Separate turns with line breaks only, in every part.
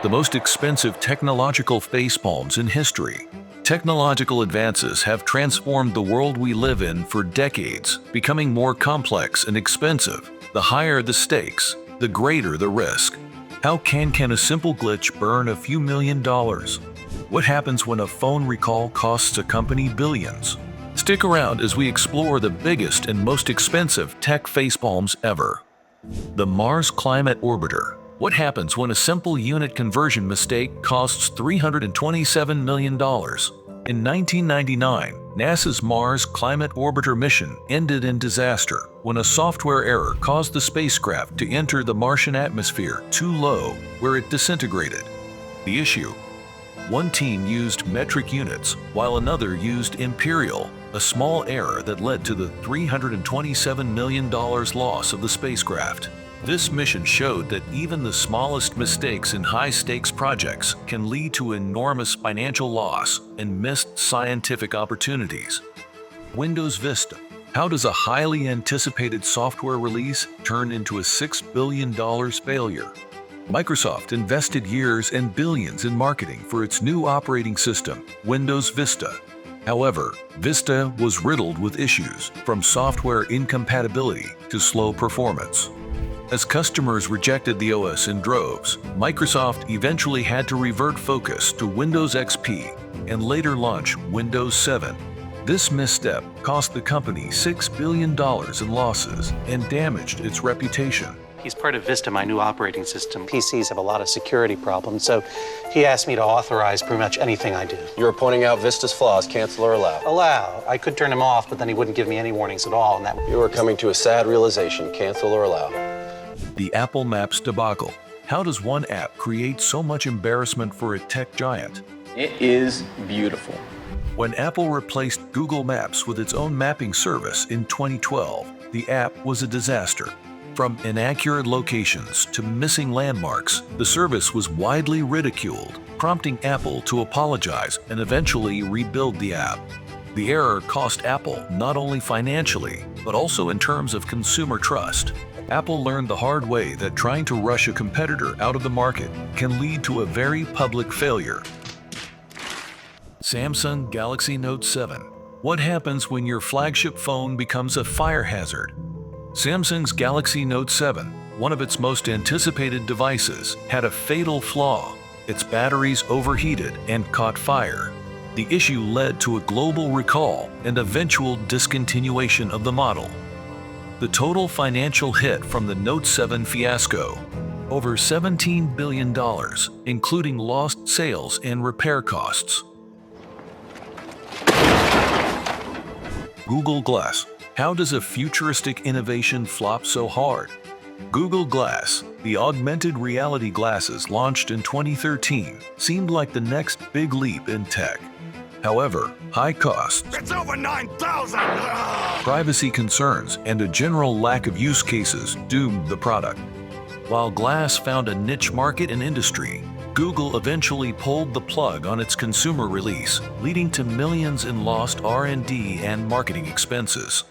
the most expensive technological facepalms in history. Technological advances have transformed the world we live in for decades, becoming more complex and expensive. The higher the stakes, the greater the risk. How can a simple glitch burn a few $1,000,000? What happens when a phone recall costs a company billions? Stick around as we explore the biggest and most expensive tech facepalms ever. The Mars Climate Orbiter. What happens when a simple unit conversion mistake costs $327 million? In 1999, NASA's Mars Climate Orbiter mission ended in disaster when a software error caused the spacecraft to enter the Martian atmosphere too low, where it disintegrated. The issue? One team used metric units, while another used imperial, a small error that led to the $327 million loss of the spacecraft. This mission showed that even the smallest mistakes in high-stakes projects can lead to enormous financial loss and missed scientific opportunities. Windows Vista. How does a highly anticipated software release turn into a $6 billion failure? Microsoft invested years and billions in marketing for its new operating system, Windows Vista. However, Vista was riddled with issues, from software incompatibility to slow performance. As customers rejected the OS in droves, Microsoft eventually had to revert focus to Windows XP and later launch Windows 7. This misstep cost the company $6 billion in losses and damaged its reputation.
He's part of Vista, my new operating system. PCs have a lot of security problems, so he asked me to authorize pretty much anything I do.
You were pointing out Vista's flaws, cancel or allow.
Allow. I could turn him off, but then he wouldn't give me any warnings at all, and that...
You were coming to a sad realization, cancel or allow.
The Apple Maps debacle. How does one app create so much embarrassment for a tech giant?
It is beautiful.
When Apple replaced Google Maps with its own mapping service in 2012, the app was a disaster. From inaccurate locations to missing landmarks, the service was widely ridiculed, prompting Apple to apologize and eventually rebuild the app. The error cost Apple not only financially, but also in terms of consumer trust. Apple learned the hard way that trying to rush a competitor out of the market can lead to a very public failure. Samsung Galaxy Note 7. What happens when your flagship phone becomes a fire hazard? Samsung's Galaxy Note 7, one of its most anticipated devices, had a fatal flaw. Its batteries overheated and caught fire. The issue led to a global recall and eventual discontinuation of the model. The total financial hit from the Note 7 fiasco: over $17 billion, including lost sales and repair costs. Google Glass. How does a futuristic innovation flop so hard? Google Glass, the augmented reality glasses launched in 2013, seemed like the next big leap in tech. However, high costs,
It's over 9,000!
privacy concerns, and a general lack of use cases doomed the product. While Glass found a niche market and industry, Google eventually pulled the plug on its consumer release, leading to millions in lost R&D and marketing expenses.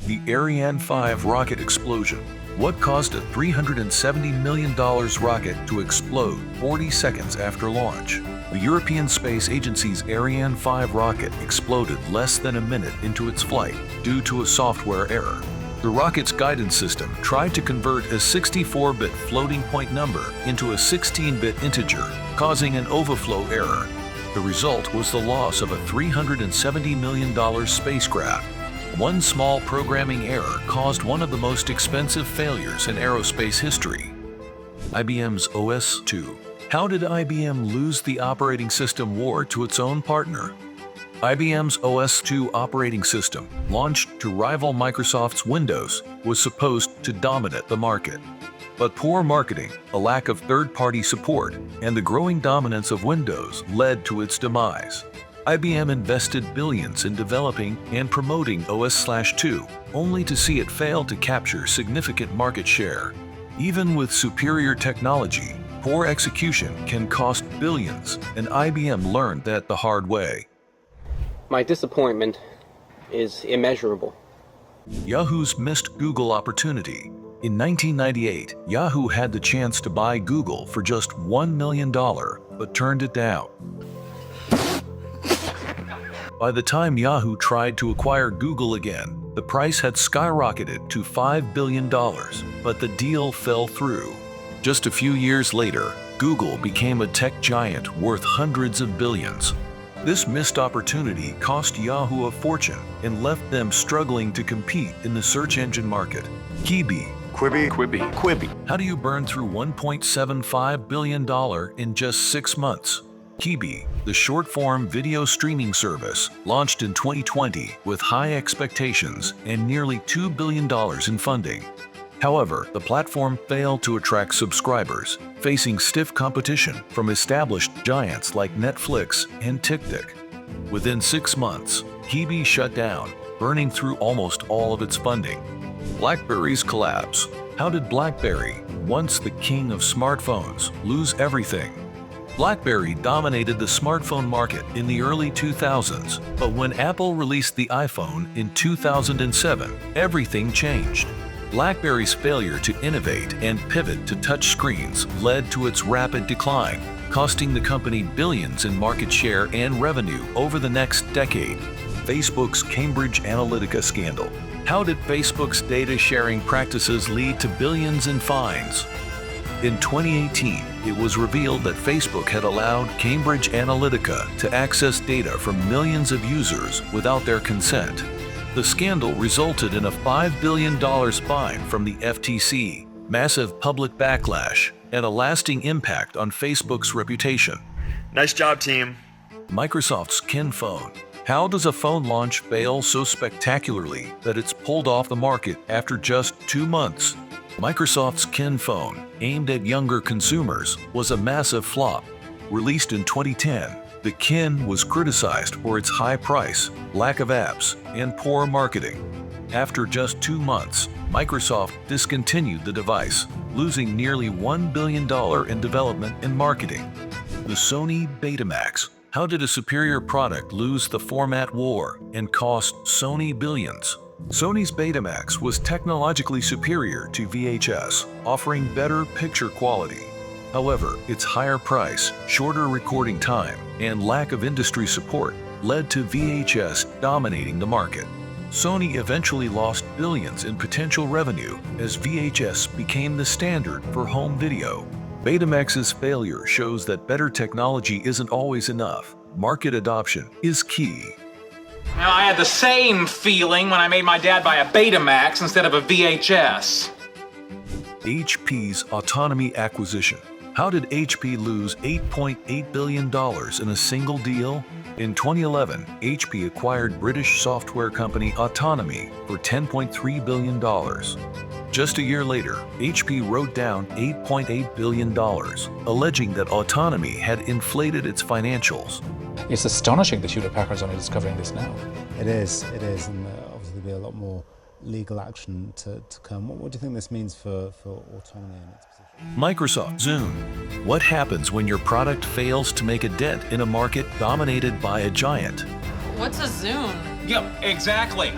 The Ariane 5 rocket explosion. What caused a $370 million rocket to explode 40 seconds after launch? The European Space Agency's Ariane 5 rocket exploded less than a minute into its flight due to a software error. The rocket's guidance system tried to convert a 64-bit floating point number into a 16-bit integer, causing an overflow error. The result was the loss of a $370 million spacecraft. One small programming error caused one of the most expensive failures in aerospace history. IBM's OS 2. How did IBM lose the operating system war to its own partner? IBM's OS 2 operating system, launched to rival Microsoft's Windows, was supposed to dominate the market. But poor marketing, a lack of third-party support, and the growing dominance of Windows led to its demise. IBM invested billions in developing and promoting OS/2, only to see it fail to capture significant market share. Even with superior technology, poor execution can cost billions, and IBM learned that the hard way.
My disappointment is immeasurable.
Yahoo's missed Google opportunity. In 1998, Yahoo had the chance to buy Google for just $1 million, but turned it down. By the time Yahoo tried to acquire Google again, the price had skyrocketed to $5 billion, but the deal fell through. Just a few years later, Google became a tech giant worth hundreds of billions. This missed opportunity cost Yahoo a fortune and left them struggling to compete in the search engine market.
Quibi.
How do you burn through $1.75 billion in just 6 months? Quibi, the short-form video streaming service, launched in 2020 with high expectations and nearly $2 billion in funding. However, the platform failed to attract subscribers, facing stiff competition from established giants like Netflix and TikTok. Within 6 months, Quibi shut down, burning through almost all of its funding. BlackBerry's collapse. How did BlackBerry, once the king of smartphones, lose everything? BlackBerry dominated the smartphone market in the early 2000s, but when Apple released the iPhone in 2007, everything changed. BlackBerry's failure to innovate and pivot to touchscreens led to its rapid decline, costing the company billions in market share and revenue over the next decade. Facebook's Cambridge Analytica scandal. How did Facebook's data sharing practices lead to billions in fines? In 2018, it was revealed that Facebook had allowed Cambridge Analytica to access data from millions of users without their consent. The scandal resulted in a $5 billion fine from the FTC, massive public backlash, and a lasting impact on Facebook's reputation.
Nice job, team.
Microsoft's Kin phone. How does a phone launch fail so spectacularly that it's pulled off the market after just 2 months? Microsoft's Kin phone, aimed at younger consumers, was a massive flop. Released in 2010, the Kin was criticized for its high price, lack of apps, and poor marketing. After just 2 months, Microsoft discontinued the device, losing nearly $1 billion in development and marketing. The Sony Betamax. How did a superior product lose the format war and cost Sony billions? Sony's Betamax was technologically superior to VHS, offering better picture quality. However, its higher price, shorter recording time, and lack of industry support led to VHS dominating the market. Sony eventually lost billions in potential revenue as VHS became the standard for home video. Betamax's failure shows that better technology isn't always enough. Market adoption is key.
Now, I had the same feeling when I made my dad buy a Betamax instead of a VHS.
HP's autonomy acquisition. How did HP lose $8.8 billion in a single deal? In 2011, HP acquired British software company Autonomy for $10.3 billion. Just a year later, HP wrote down $8.8 billion, alleging that Autonomy had inflated its financials.
It's astonishing that Hewlett-Packard's only discovering this now.
It is, and obviously there'll be a lot more legal action to come. What do you think this means for autonomy and its position?
Microsoft Zoom. What happens when your product fails to make a dent in a market dominated by a giant?
What's a Zune?
Yep, exactly.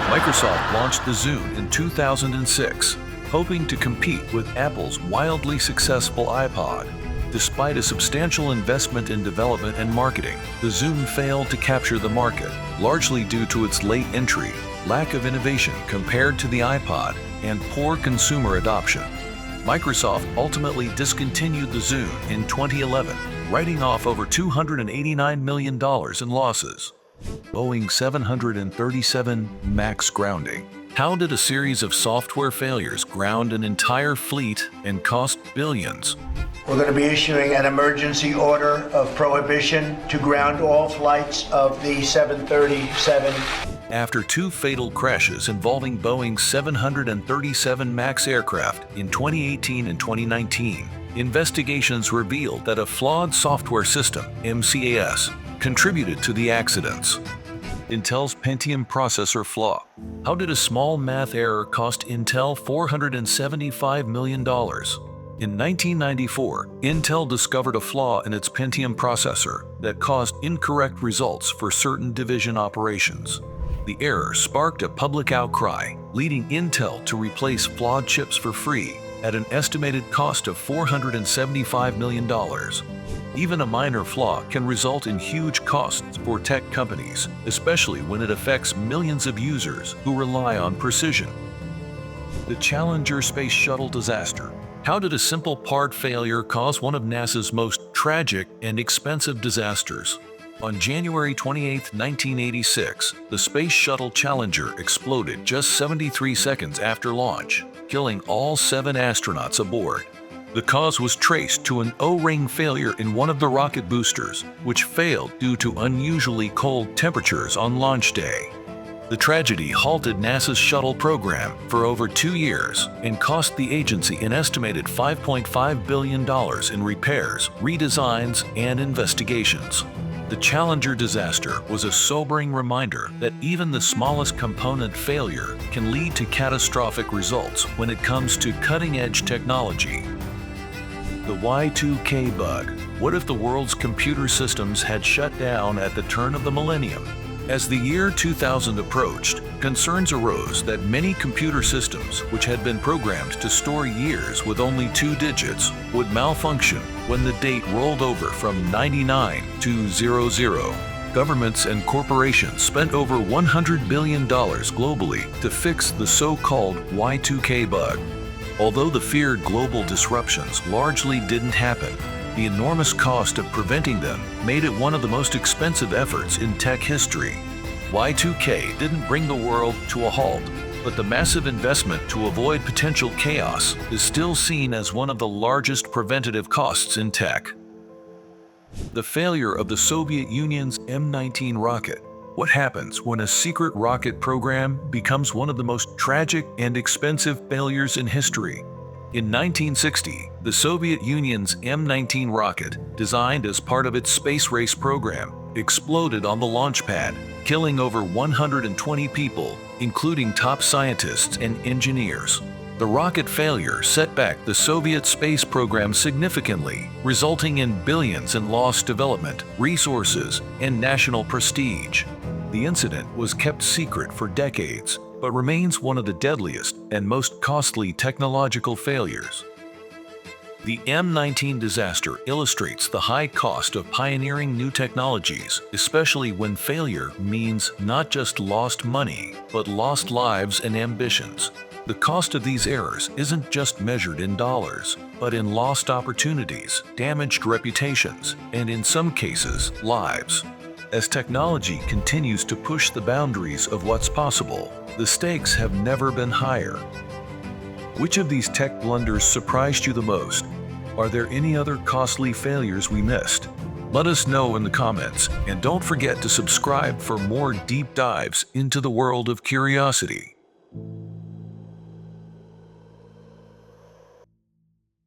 Microsoft launched the Zune in 2006, hoping to compete with Apple's wildly successful iPod. Despite a substantial investment in development and marketing, the Zune failed to capture the market, largely due to its late entry, lack of innovation compared to the iPod, and poor consumer adoption. Microsoft ultimately discontinued the Zune in 2011, writing off over $289 million in losses. Boeing 737 MAX grounding. How did a series of software failures ground an entire fleet and cost billions?
We're going to be issuing an emergency order of prohibition to ground all flights of the 737.
After 2 fatal crashes involving Boeing's 737 MAX aircraft in 2018 and 2019, investigations revealed that a flawed software system, MCAS, contributed to the accidents. Intel's Pentium processor flaw. How did a small math error cost Intel $475 million? In 1994, Intel discovered a flaw in its Pentium processor that caused incorrect results for certain division operations. The error sparked a public outcry, leading Intel to replace flawed chips for free at an estimated cost of $475 million. Even a minor flaw can result in huge costs for tech companies, especially when it affects millions of users who rely on precision. The Challenger Space Shuttle disaster. How did a simple part failure cause one of NASA's most tragic and expensive disasters? On January 28, 1986, the Space Shuttle Challenger exploded just 73 seconds after launch, killing all 7 astronauts aboard. The cause was traced to an O-ring failure in one of the rocket boosters, which failed due to unusually cold temperatures on launch day. The tragedy halted NASA's shuttle program for over 2 years and cost the agency an estimated $5.5 billion in repairs, redesigns, and investigations. The Challenger disaster was a sobering reminder that even the smallest component failure can lead to catastrophic results when it comes to cutting-edge technology. The Y2K bug. What if the world's computer systems had shut down at the turn of the millennium? As the year 2000 approached, concerns arose that many computer systems, which had been programmed to store years with only 2 digits, would malfunction when the date rolled over from 99 to 00. Governments and corporations spent over $100 billion globally to fix the so-called Y2K bug. Although the feared global disruptions largely didn't happen, the enormous cost of preventing them made it one of the most expensive efforts in tech history. Y2K didn't bring the world to a halt, but the massive investment to avoid potential chaos is still seen as one of the largest preventative costs in tech. The failure of the Soviet Union's M-19 rocket. What happens when a secret rocket program becomes one of the most tragic and expensive failures in history? In 1960, the Soviet Union's M-19 rocket, designed as part of its space race program, exploded on the launch pad, killing over 120 people, including top scientists and engineers. The rocket failure set back the Soviet space program significantly, resulting in billions in lost development, resources, and national prestige. The incident was kept secret for decades, but remains one of the deadliest and most costly technological failures. The M-19 disaster illustrates the high cost of pioneering new technologies, especially when failure means not just lost money, but lost lives and ambitions. The cost of these errors isn't just measured in dollars, but in lost opportunities, damaged reputations, and in some cases, lives. As technology continues to push the boundaries of what's possible, the stakes have never been higher. Which of these tech blunders surprised you the most? Are there any other costly failures we missed? Let us know in the comments, and don't forget to subscribe for more deep dives into the world of curiosity.